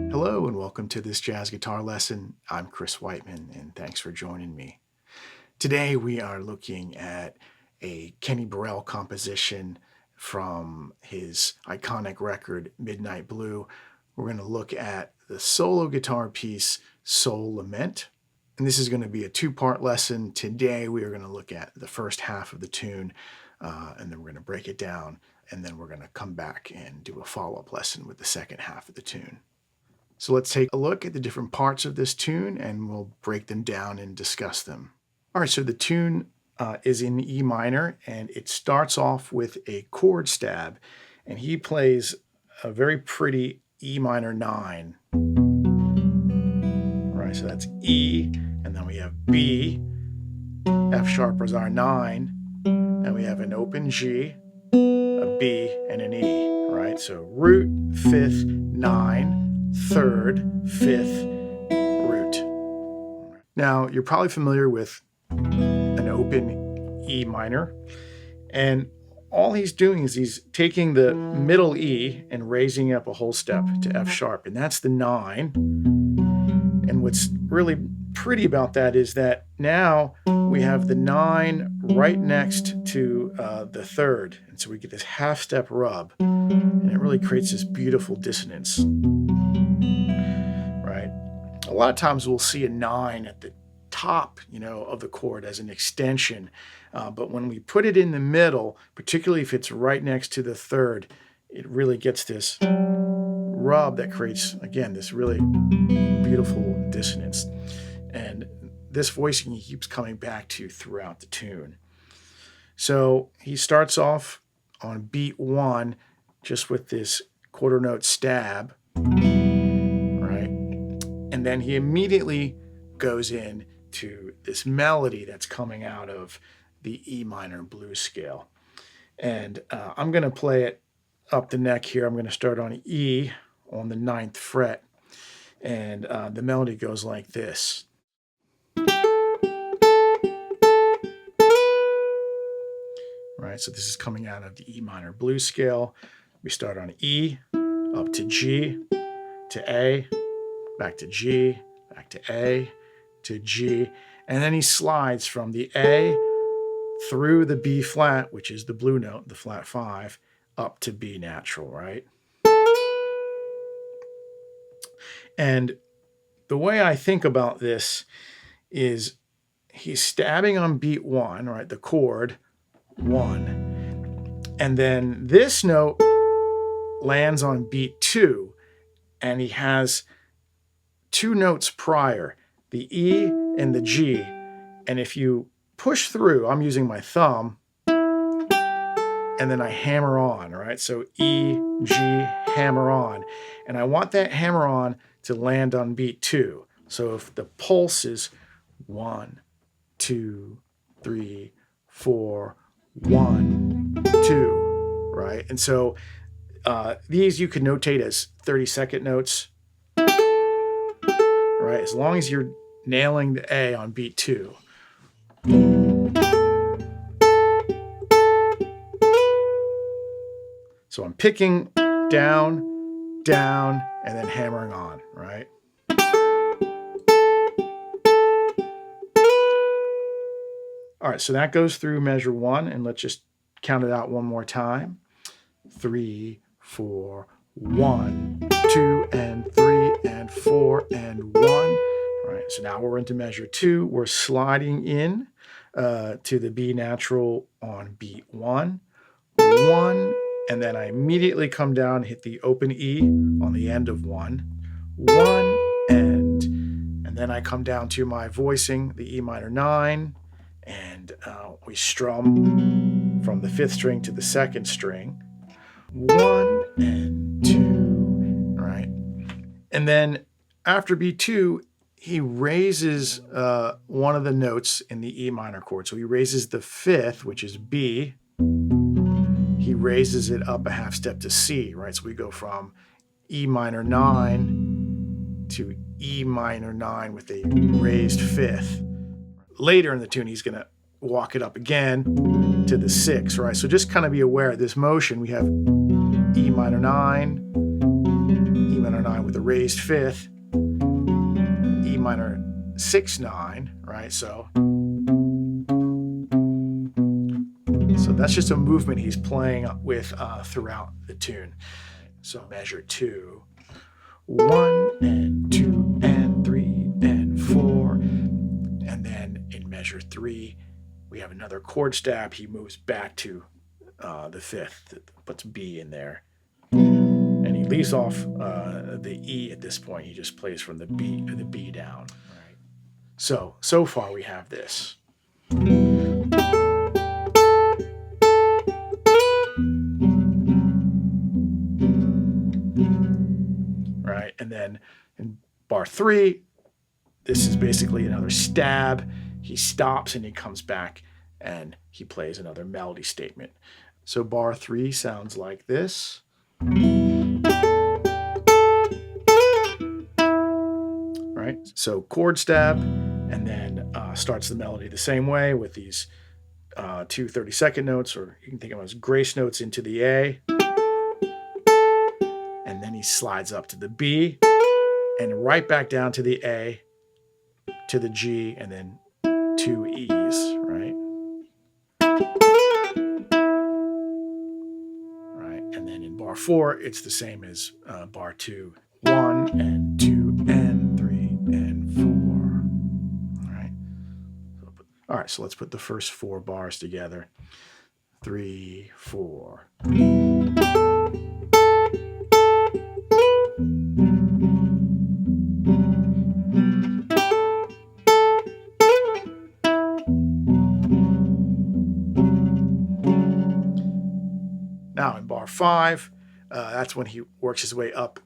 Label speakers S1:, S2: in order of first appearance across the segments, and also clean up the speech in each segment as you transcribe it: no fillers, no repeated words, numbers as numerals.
S1: Hello and welcome to this jazz guitar lesson. I'm Chris Whiteman and thanks for joining me. Today we are looking at a Kenny Burrell composition from his iconic record Midnight Blue. We're going to look at the solo guitar piece Soul Lament. And this is going to be a two-part lesson. Today we are going to look at the first half of the tune and then we're going to break it down, and then we're going to come back and do a follow-up lesson with the second half of the tune. So let's take a look at the different parts of this tune and we'll break them down and discuss them. All right, so the tune is in E minor and it starts off with a chord stab, and he plays a very pretty E minor 9. All right, so that's E, and then we have B, F sharp is our 9, and we have an open G, a B, and an E. All right, so root, 5th, 9, 3rd, 5th, root. Now, you're probably familiar with an open E minor, and all he's doing is he's taking the middle E and raising up a whole step to F sharp, and that's the 9. And what's really pretty about that is that now we have the 9 right next to the 3rd, and so we get this half step rub, and it really creates this beautiful dissonance. Right? A lot of times we'll see a 9 at the top, of the chord as an extension, but when we put it in the middle, particularly if it's right next to the 3rd, it really gets this rub that creates, again, this really beautiful dissonance. And this voicing he keeps coming back to throughout the tune. So he starts off on beat 1 just with this quarter note stab, right? And then he immediately goes in to this melody that's coming out of the E minor blues scale. And I'm going to play it up the neck here. I'm going to start on E on the 9th fret. And the melody goes like this. Right, so this is coming out of the E minor blues scale. We start on E, up to G, to A, back to G, back to A, to G, and then he slides from the A through the B flat, which is the blue note, the flat 5, up to B natural, right? And the way I think about this is he's stabbing on beat 1, right, the chord 1, and then this note lands on beat 2, and he has 2 notes prior, the E and the G, and if you push through, I'm using my thumb, and then I hammer on, right? So E, G, hammer on, and I want that hammer on to land on beat 2. So if the pulse is 1, 2, 3, 4, 1, 2, right? And so these you can notate as 30-second notes, right? As long as you're nailing the A on beat 2. So I'm picking down, down, and then hammering on, right? All right, so that goes through measure 1, and let's just count it out one more time. 3, 4, 1, 2, and 3, and 4, and 1. All right, so now we're into measure 2. We're sliding in to the B natural on beat 1, 1, and then I immediately come down and hit the open E on the end of 1, 1, and then I come down to my voicing, the E minor 9, and we strum from the 5th string to the 2nd string, 1 and 2, all right? And then after B2, he raises one of the notes in the E minor chord. So he raises the 5th, which is B. He raises it up a half step to C, right? So we go from E minor 9 to E minor 9 with a raised 5th. Later in the tune, he's going to walk it up again to the 6, right? So just kind of be aware of this motion. We have E minor 9, E minor 9 with a raised 5th, E minor 6, 9, right? So that's just a movement he's playing with throughout the tune. So measure 2, 1 and 2 and 3 and 4, and then in measure 3 we have another chord stab. He moves back to the 5th, puts B in there, and he leaves off the E at this point. He just plays from the B down. Right. So far we have this. Right, and then in bar 3, this is basically another stab. He stops and he comes back and he plays another melody statement. So bar 3 sounds like this. Right, so chord stab, and then starts the melody the same way with these 2 30-second notes, or you can think of them as grace notes, into the A. And then he slides up to the B and right back down to the A, to the G, and then 2 E's, right? Right, and then in bar 4, it's the same as bar 2. 1 and 2 and 3 and 4. All right. All right, so let's put the first 4 bars together. 3, 4. Now in bar 5, that's when he works his way up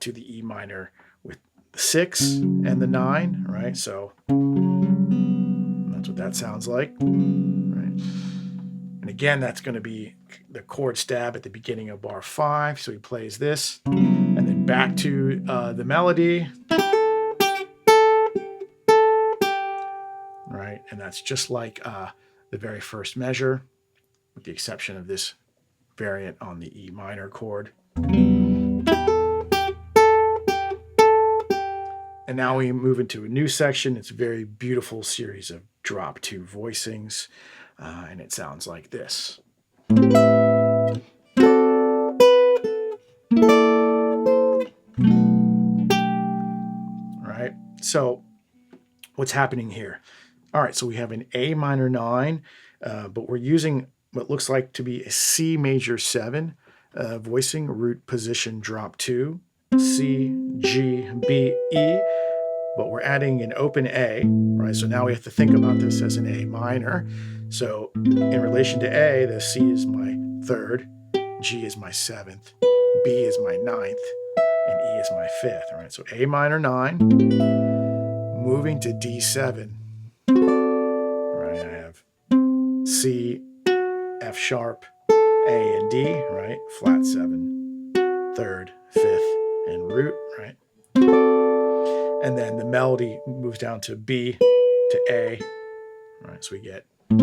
S1: to the E minor with the 6 and the 9, right? So that's what that sounds like, right? And again, that's going to be the chord stab at the beginning of bar 5. So he plays this, and then back to the melody, right? And that's just like the very first measure, with the exception of this variant on the E minor chord. And now we move into a new section. It's a very beautiful series of drop 2 voicings, and it sounds like this. Right, so what's happening here? All right, so we have an A minor 9, but we're using what looks like to be a C major 7 voicing, root position drop 2, C, G, B, E, but we're adding an open A, right? So now we have to think about this as an A minor. So in relation to A, the C is my 3rd, G is my 7th, B is my 9th, and E is my 5th, all right? So A minor 9, moving to D7, right? I have C, F sharp, A, and D, right? Flat 7, 3rd, 5th, and root, right? And then the melody moves down to B to A, right? So we get 1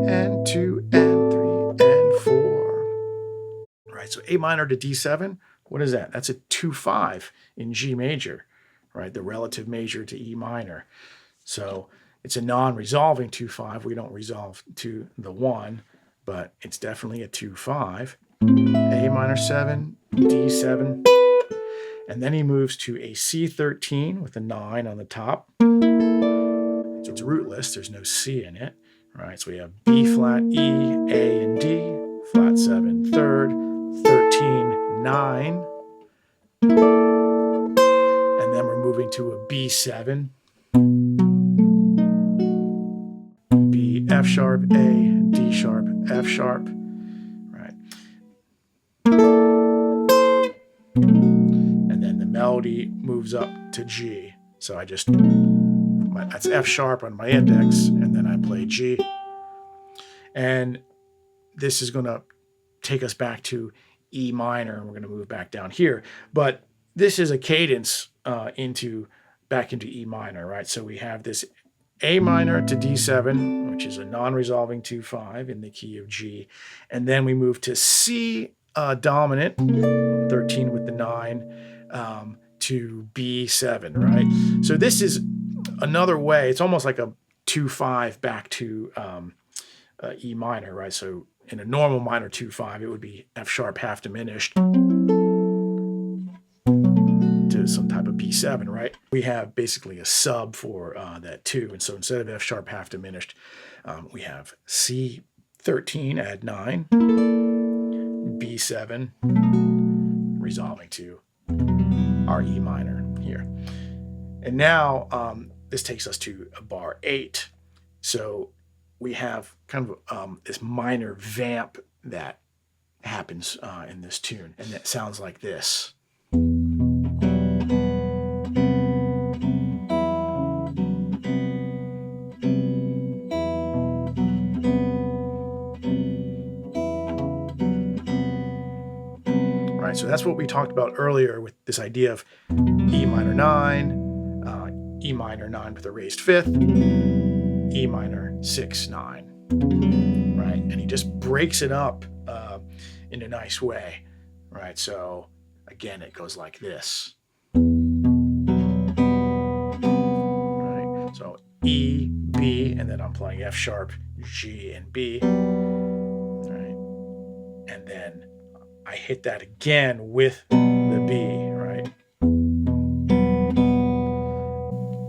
S1: and 2 and 3 and 4, right? So A minor to D7, what is that? That's a 2-5 in G major, right? The relative major to E minor. So It's a non-resolving 2/5. We don't resolve to the 1, but it's definitely a 2/5. A minor 7, D7, and then he moves to a C13 with a 9 on the top. So it's rootless, there's no C in it, right? So we have B flat, E, A, and D, flat 7, 3rd, 13, 9, and then we're moving to a B7, B, F sharp, A, D sharp, F sharp, right? And then the melody moves up to G. So I just, that's F sharp on my index, and then I play G. And this is going to take us back to E minor, and we're going to move back down here. But this is a cadence back into E minor, right? So we have this A minor to D7, which is a non-resolving 2/5 in the key of G. And then we move to C dominant, 13 with the 9, to B7, right? So this is another way. It's almost like a 2/5 back to E minor, right? So in a normal minor 2/5, it would be F sharp half diminished to some type of B7, right? We have basically a sub for that 2. And so instead of F sharp half diminished, we have C13 add 9, B7, resolving to our E minor here. And now this takes us to a bar 8. So we have kind of this minor vamp that happens in this tune, and it sounds like this. Right, so that's what we talked about earlier with this idea of E minor 9, E minor 9 with a raised 5th, E minor 6, 9, right? And he just breaks it up in a nice way, right? So again, it goes like this, right? So E, B, and then I'm playing F sharp, G, and B, right? And then I hit that again with the B, right?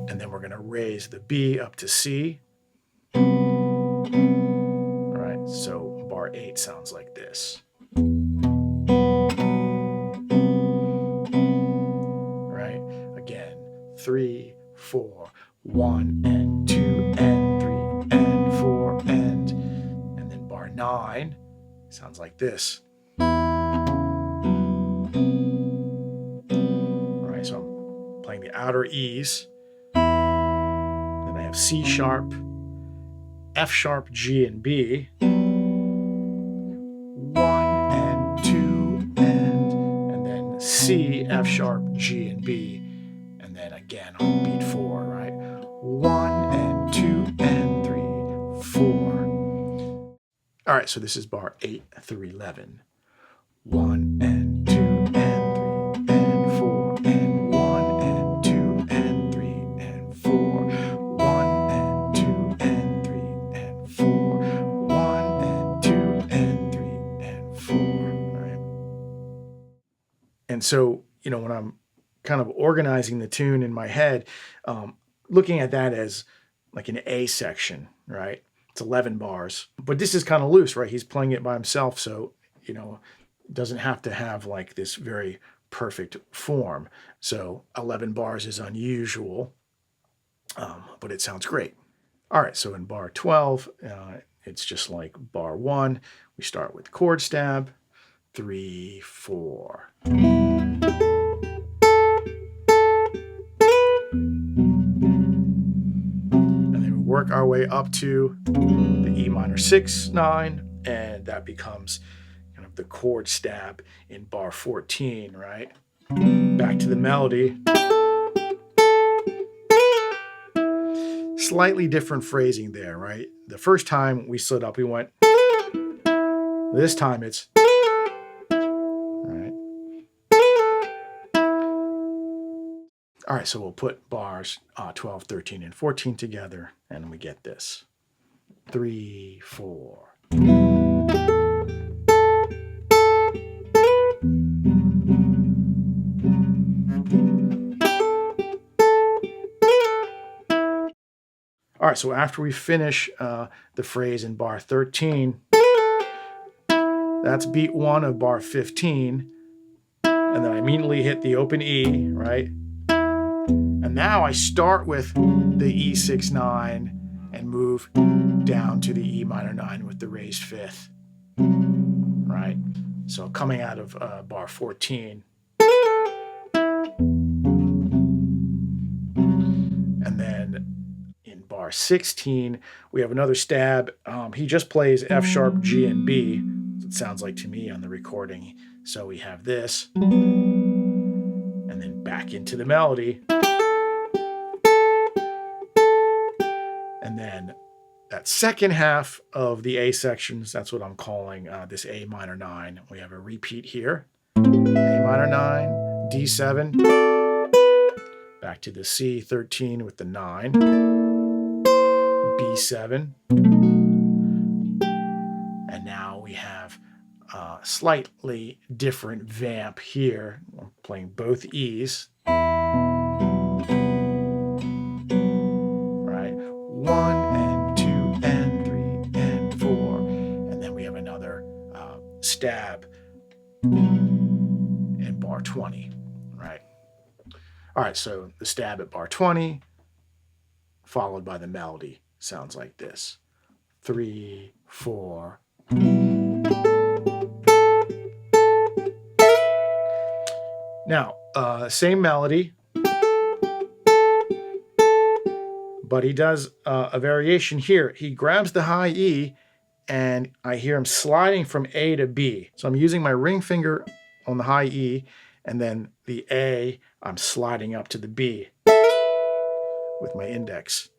S1: And then we're going to raise the B up to C. All right, so bar 8 sounds like this. Right, again, 3, 4, 1, and 2, and 3, and 4, and then bar 9 sounds like this. All right, so I'm playing the outer E's. Then I have C sharp, F sharp, G, and B. 1 and 2 and then C, F sharp, G, and B. And then again on beat 4, right? 1 and 2 and 3, 4. All right, so this is bar 8 through 11. 1 and 2 and 3 and 4 and 1 and 2 and 3 and 4. 1 and 2 and 3 and 4. 1 and 2 and 3 and 4. All right. And so, when I'm kind of organizing the tune in my head, looking at that as like an A section, right? It's 11 bars, but this is kind of loose, right? He's playing it by himself, so doesn't have to have like this very perfect form. So 11 bars is unusual, but it sounds great. All right, so in bar 12, it's just like bar 1. We start with chord stab, 3, 4. And then we work our way up to the E minor 6, 9, and that becomes kind of the chord stab in bar 14, right? Back to the melody. Slightly different phrasing there, right? The first time we slid up, we went. This time it's, right? All right, so we'll put bars 12, 13, and 14 together, and we get this. 3, 4. All right, so after we finish the phrase in bar 13, that's beat 1 of bar 15, and then I immediately hit the open E, right? And now I start with the E6-9 and move down to the E minor 9 with the raised fifth, right? So coming out of bar 14. And then in bar 16, we have another stab. He just plays F sharp, G, and B. It sounds like to me on the recording. So we have this, and then back into the melody. And then that second half of the A sections, that's what I'm calling this A minor 9. We have a repeat here. A minor 9, D7, back to the C13 with the 9, B7, and now we have a slightly different vamp here. I'm playing both E's. Right, 1 and 2 and 3 and 4, and then we have another stab in bar 20, right? All right, so the stab at bar 20, followed by the melody, sounds like this. 3, 4. Now, same melody, but he does a variation here. He grabs the high E, and I hear him sliding from A to B. So I'm using my ring finger on the high E, and then the A, I'm sliding up to the B with my index.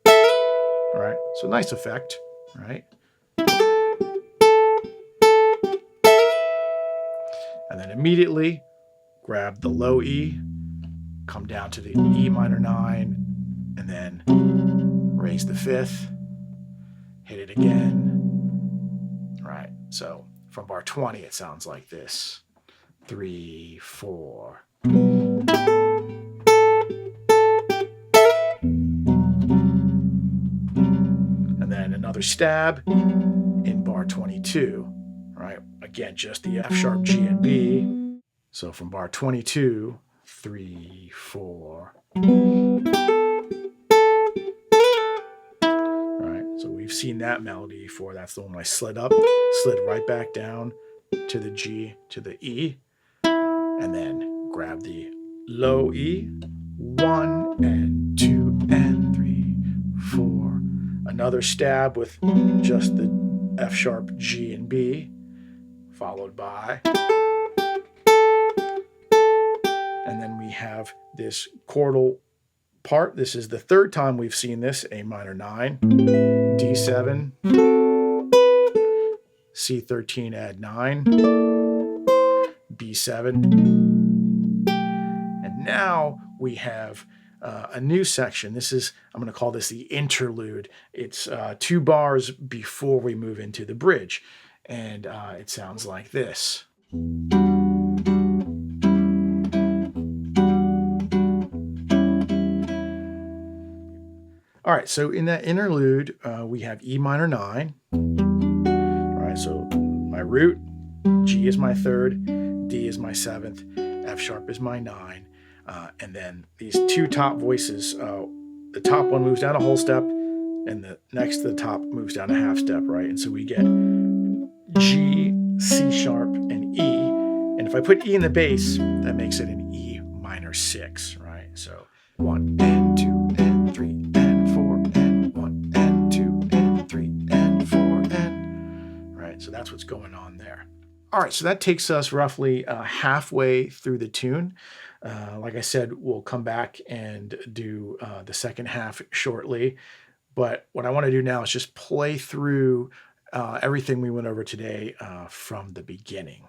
S1: All right, so nice effect, right? And then immediately grab the low E, come down to the E minor 9, and then raise the fifth, hit it again. All right, so from bar 20, it sounds like this. 3, 4. And then another stab in bar 22, right? Again, just the F sharp, G, and B. So from bar 22, 3, 4. All right, so we've seen that melody before. That's the one I slid up, slid right back down to the G, to the E, and then grab the low E, 1 and 2 and 3, 4. Another stab with just the F sharp, G, and B, followed by, and then we have this chordal part. This is the third time we've seen this, A minor 9, D7, C13 add 9, B7, and now we have a new section. This is, I'm going to call this the interlude. It's 2 bars before we move into the bridge, and it sounds like this. All right, so in that interlude, we have E minor 9. All right, so my root, G is my 3rd, D is my 7th, F sharp is my 9. And then these 2 top voices, the top one moves down a whole step, and the next to the top moves down a half step, right? And so we get G, C sharp, and E. And if I put E in the bass, that makes it an E minor 6, right? So 1 and 2 and 3 and 4 and 1 and 2 and 3 and 4 and, right? So that's what's going on there. All right, so that takes us roughly halfway through the tune. Like I said, we'll come back and do the second half shortly. But what I want to do now is just play through everything we went over today from the beginning.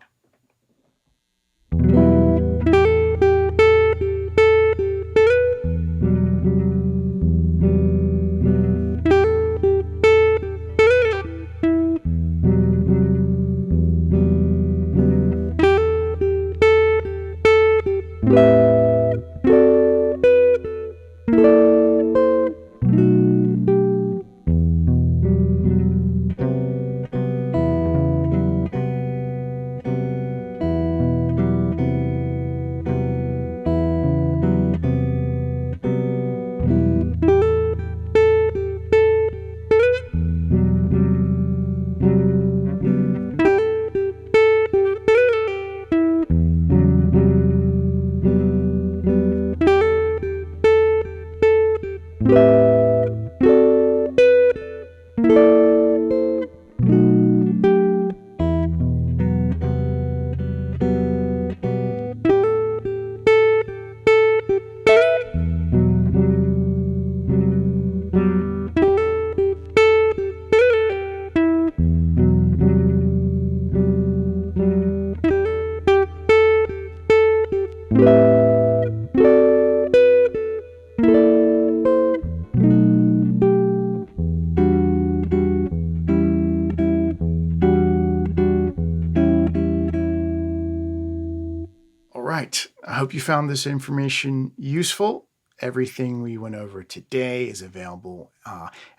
S1: hope you found this information useful. Everything we went over today is available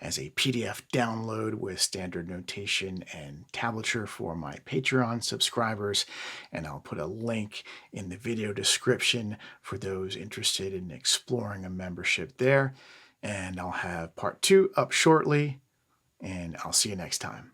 S1: as a PDF download with standard notation and tablature for my Patreon subscribers. And I'll put a link in the video description for those interested in exploring a membership there. And I'll have part 2 up shortly, and I'll see you next time.